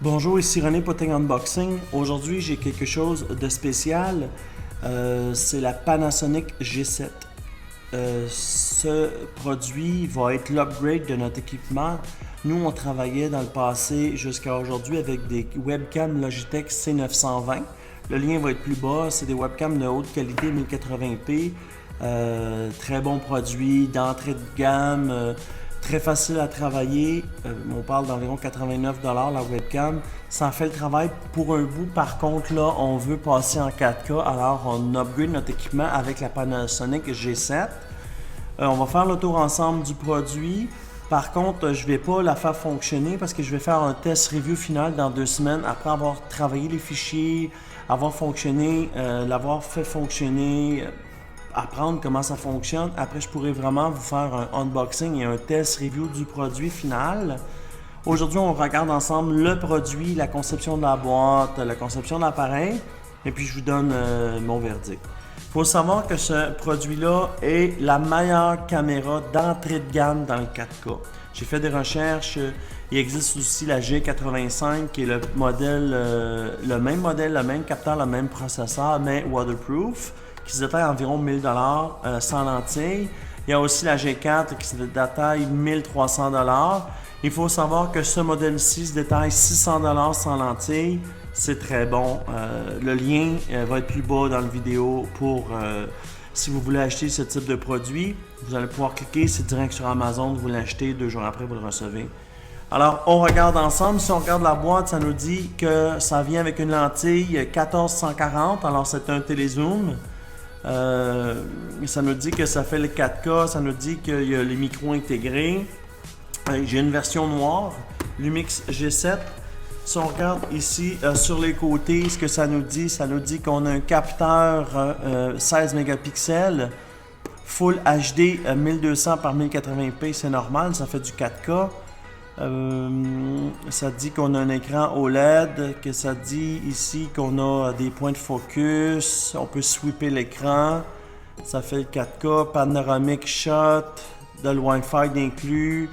Bonjour, ici René Potting Unboxing. Aujourd'hui, j'ai quelque chose de spécial. C'est la Panasonic G7. Ce produit va être l'upgrade de notre équipement. Nous, on travaillait dans le passé jusqu'à aujourd'hui avec des webcams Logitech C920. Le lien va être plus bas. C'est des webcams de haute qualité 1080p. Très bon produit, d'entrée de gamme. Très facile à travailler, on parle d'environ 89$ la webcam. Ça fait le travail pour un bout. Par contre, là, on veut passer en 4K, alors on upgrade notre équipement avec la Panasonic G7. On va faire le tour ensemble du produit. Par contre, je ne vais pas la faire fonctionner parce que je vais faire un test review final dans 2 semaines après avoir travaillé les fichiers, avoir fonctionné, l'avoir fait fonctionner, apprendre comment ça fonctionne. Après, je pourrais vraiment vous faire un unboxing et un test review du produit final. Aujourd'hui, on regarde ensemble le produit, la conception de la boîte, la conception de l'appareil, et puis je vous donne mon verdict. Il faut savoir que ce produit-là est la meilleure caméra d'entrée de gamme dans le 4K. J'ai fait des recherches, il existe aussi la G85 qui est le même modèle, le même capteur, le même processeur, mais waterproof, qui se détaille à environ 1000$ sans lentille. Il y a aussi la G4 qui se détaille 1300$. Il faut savoir que ce modèle-ci se détaille 600$ sans lentille. C'est très bon. Le lien va être plus bas dans la vidéo pour si vous voulez acheter ce type de produit. Vous allez pouvoir cliquer, c'est direct sur Amazon, vous l'achetez, 2 jours après vous le recevez. Alors, on regarde ensemble. Si on regarde la boîte, ça nous dit que ça vient avec une lentille 1440. Alors, c'est un télézoom. Ça nous dit que ça fait le 4K, ça nous dit qu'il y a les micros intégrés. J'ai une version noire, Lumix G7. Si on regarde ici sur les côtés, ce que ça nous dit qu'on a un capteur 16 mégapixels, Full HD 1200 par 1080p, c'est normal, ça fait du 4K. Ça dit qu'on a un écran OLED, que ça dit ici qu'on a des points de focus, on peut sweeper l'écran, ça fait le 4K, panoramic shot, de le Wi-Fi inclus,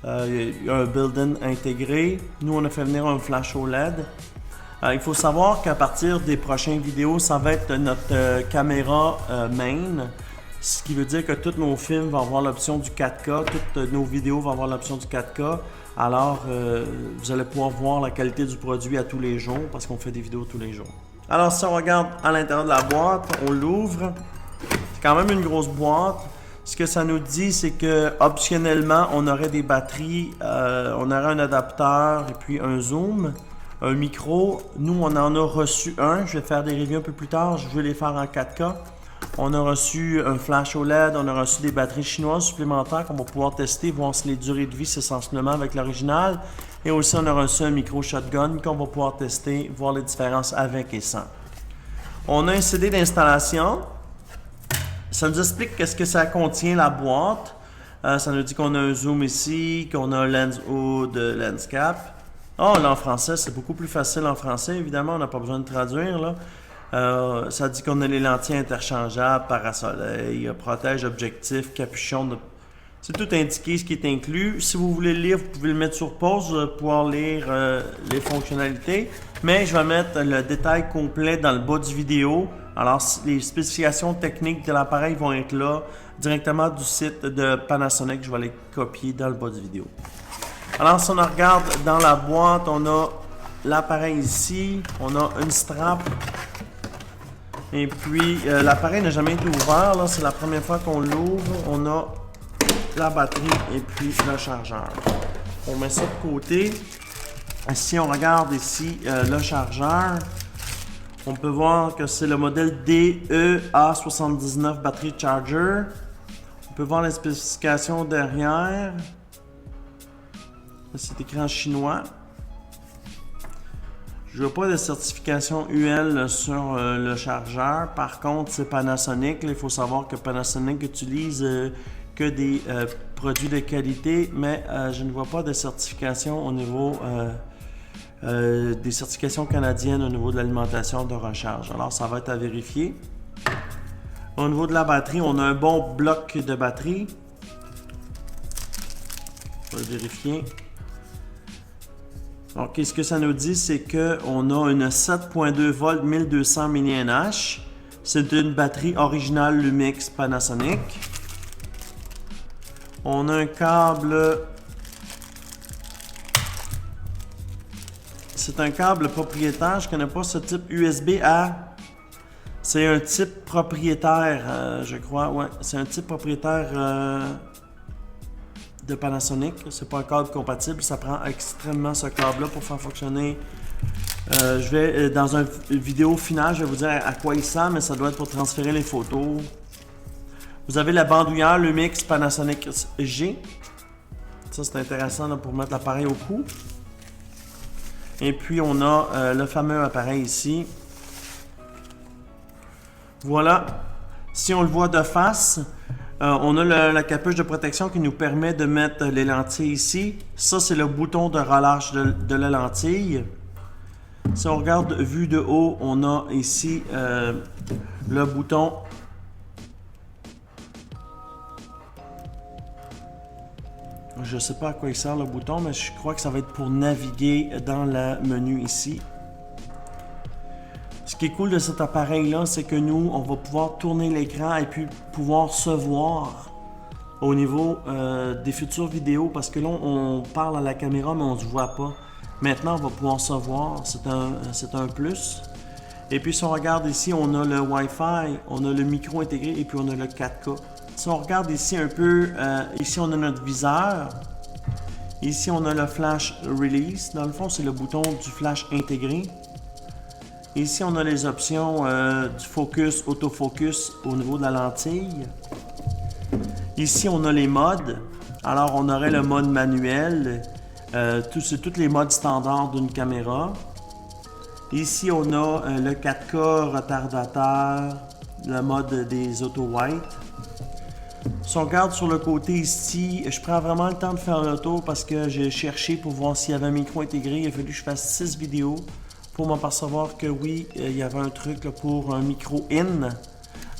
il y a un built-in intégré. Nous on a fait venir un flash OLED. Il faut savoir qu'à partir des prochaines vidéos, ça va être notre caméra main. Ce qui veut dire que tous nos films vont avoir l'option du 4K, toutes nos vidéos vont avoir l'option du 4K. Alors, vous allez pouvoir voir la qualité du produit à tous les jours parce qu'on fait des vidéos tous les jours. Alors, si on regarde à l'intérieur de la boîte, on l'ouvre. C'est quand même une grosse boîte. Ce que ça nous dit, c'est que optionnellement, on aurait des batteries, on aurait un adapteur et puis un zoom, un micro. Nous, on en a reçu un. Je vais faire des reviews un peu plus tard. Je vais les faire en 4K. On a reçu un flash OLED, on a reçu des batteries chinoises supplémentaires qu'on va pouvoir tester, voir si les durées de vie c'est sensiblement avec l'original. Et aussi on a reçu un micro shotgun qu'on va pouvoir tester, voir les différences avec et sans. On a un CD d'installation. Ça nous explique qu'est-ce que ça contient la boîte. Ça nous dit qu'on a un zoom ici, qu'on a un lens hood, lens cap. Oh, là en français, c'est beaucoup plus facile en français, évidemment, on n'a pas besoin de traduire là. Ça dit qu'on a les lentilles interchangeables, parasoleil, protège objectif, capuchon. C'est tout indiqué ce qui est inclus. Si vous voulez le lire, vous pouvez le mettre sur pause, vous allez pouvoir lire les fonctionnalités. Mais je vais mettre le détail complet dans le bas du vidéo. Alors, les spécifications techniques de l'appareil vont être là, directement du site de Panasonic. Je vais les copier dans le bas du vidéo. Alors, si on regarde dans la boîte, on a l'appareil ici, on a une strap. Et puis, l'appareil n'a jamais été ouvert. Là, c'est la première fois qu'on l'ouvre. On a la batterie et puis le chargeur. On met ça de côté. Si on regarde ici le chargeur, on peut voir que c'est le modèle DEA79 Battery Charger. On peut voir les spécifications derrière. C'est écrit en chinois. Je n'ai pas de certification UL sur le chargeur. Par contre, c'est Panasonic. Il faut savoir que Panasonic utilise que des produits de qualité, mais je ne vois pas de certification au niveau des certifications canadiennes au niveau de l'alimentation de recharge. Alors, ça va être à vérifier. Au niveau de la batterie, on a un bon bloc de batterie. Je vais le vérifier. Ok, ce que ça nous dit, c'est qu'on a une 7.2 volts 1200 mAh. C'est une batterie originale Lumix Panasonic. On a un câble. C'est un câble propriétaire. Je ne connais pas ce type USB-A. C'est un type propriétaire, je crois. Ouais, c'est un type propriétaire de Panasonic. C'est pas un câble compatible. Ça prend extrêmement ce câble-là pour faire fonctionner. Je vais, dans une vidéo finale, je vais vous dire à quoi il sert, mais ça doit être pour transférer les photos. Vous avez la bandoulière Lumix Panasonic G. Ça, c'est intéressant là, pour mettre l'appareil au cou. Et puis, on a le fameux appareil ici. Voilà. Si on le voit de face, on a la capuche de protection qui nous permet de mettre les lentilles ici. Ça, c'est le bouton de relâche de la lentille. Si on regarde vue de haut, on a ici le bouton. Je ne sais pas à quoi il sert le bouton, mais je crois que ça va être pour naviguer dans le menu ici. Ce qui est cool de cet appareil-là, c'est que nous, on va pouvoir tourner l'écran et puis pouvoir se voir au niveau des futures vidéos, parce que là, on parle à la caméra, mais on ne se voit pas. Maintenant, on va pouvoir se voir, c'est un plus. Et puis, si on regarde ici, on a le Wi-Fi, on a le micro intégré et puis on a le 4K. Si on regarde ici un peu, ici on a notre viseur. Ici, on a le flash release. Dans le fond, c'est le bouton du flash intégré. Ici, on a les options du focus, autofocus au niveau de la lentille. Ici, on a les modes. Alors, on aurait le mode manuel. C'est tous les modes standards d'une caméra. Ici, on a le 4K retardateur, le mode des auto-white. Si on regarde sur le côté ici, je prends vraiment le temps de faire le tour parce que j'ai cherché pour voir s'il y avait un micro intégré. Il a fallu que je fasse 6 vidéos pour m'apercevoir que oui, il y avait un truc là, pour un micro in.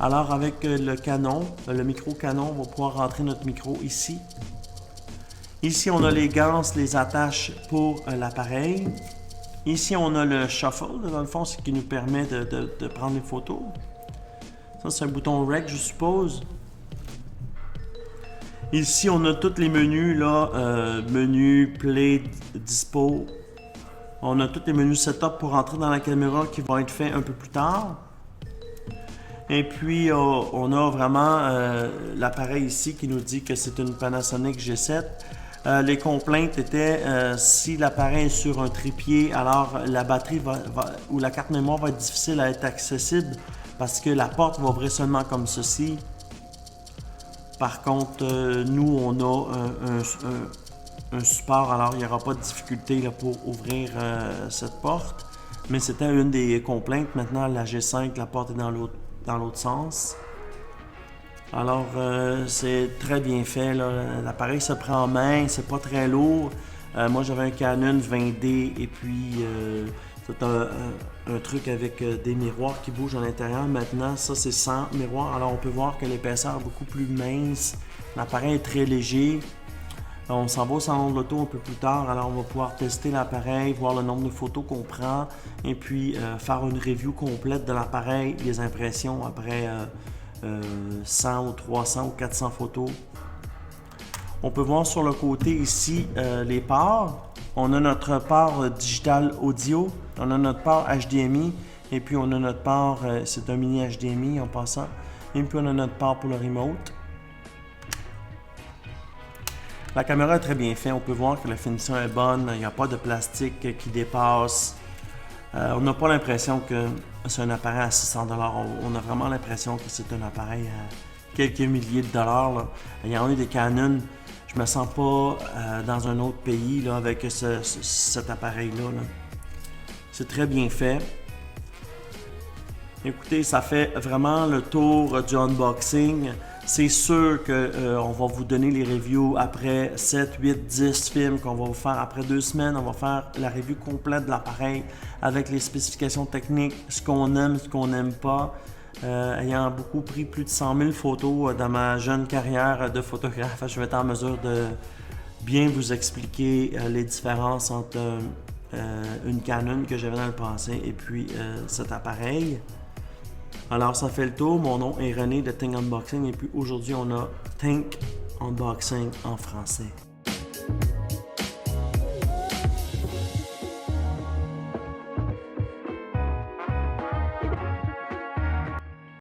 Alors avec le canon, le micro canon, on va pouvoir rentrer notre micro ici. Ici, on a les ganses, les attaches pour l'appareil. Ici, on a le shuffle, dans le fond, ce qui nous permet de prendre les photos. Ça, c'est un bouton rec, je suppose. Ici, on a tous les menus, là, menu, play, dispo. On a tous les menus setup pour entrer dans la caméra qui vont être faits un peu plus tard. Et puis, on a vraiment l'appareil ici qui nous dit que c'est une Panasonic G7. Les complaintes étaient si l'appareil est sur un trépied, alors la batterie ou la carte mémoire va être difficile à être accessible parce que la porte va ouvrir seulement comme ceci. Par contre, nous, on a un support, alors il n'y aura pas de difficulté là, pour ouvrir cette porte. Mais c'était une des complaintes. Maintenant, la G5, la porte est dans l'autre sens. Alors, c'est très bien fait. L'appareil se prend en main, c'est pas très lourd. Moi, j'avais un Canon 20D et puis c'est un truc avec des miroirs qui bougent à l'intérieur. Maintenant, ça, c'est sans miroir. Alors, on peut voir que l'épaisseur est beaucoup plus mince. L'appareil est très léger. On s'en va au salon de l'auto un peu plus tard. Alors, on va pouvoir tester l'appareil, voir le nombre de photos qu'on prend et puis faire une review complète de l'appareil, les impressions après 100 ou 300 ou 400 photos. On peut voir sur le côté ici les ports. On a notre port digital audio, on a notre port HDMI et puis on a notre port, c'est un mini HDMI en passant, et puis on a notre port pour le remote. La caméra est très bien faite, on peut voir que la finition est bonne, il n'y a pas de plastique qui dépasse. On n'a pas l'impression que c'est un appareil à 600$, on a vraiment l'impression que c'est un appareil à quelques milliers de dollars. Là. Il y en a eu des Canon. Je me sens pas dans un autre pays là, avec cet appareil-là. Là. C'est très bien fait. Écoutez, ça fait vraiment le tour du unboxing. C'est sûr qu'on va vous donner les reviews après 7, 8, 10 films qu'on va vous faire après 2 semaines. On va faire la review complète de l'appareil avec les spécifications techniques, ce qu'on aime, ce qu'on n'aime pas. Ayant beaucoup pris plus de 100 000 photos dans ma jeune carrière de photographe, je vais être en mesure de bien vous expliquer les différences entre une Canon que j'avais dans le passé et puis cet appareil. Alors ça fait le tour, mon nom est René de Think Unboxing et puis aujourd'hui on a Think Unboxing en français.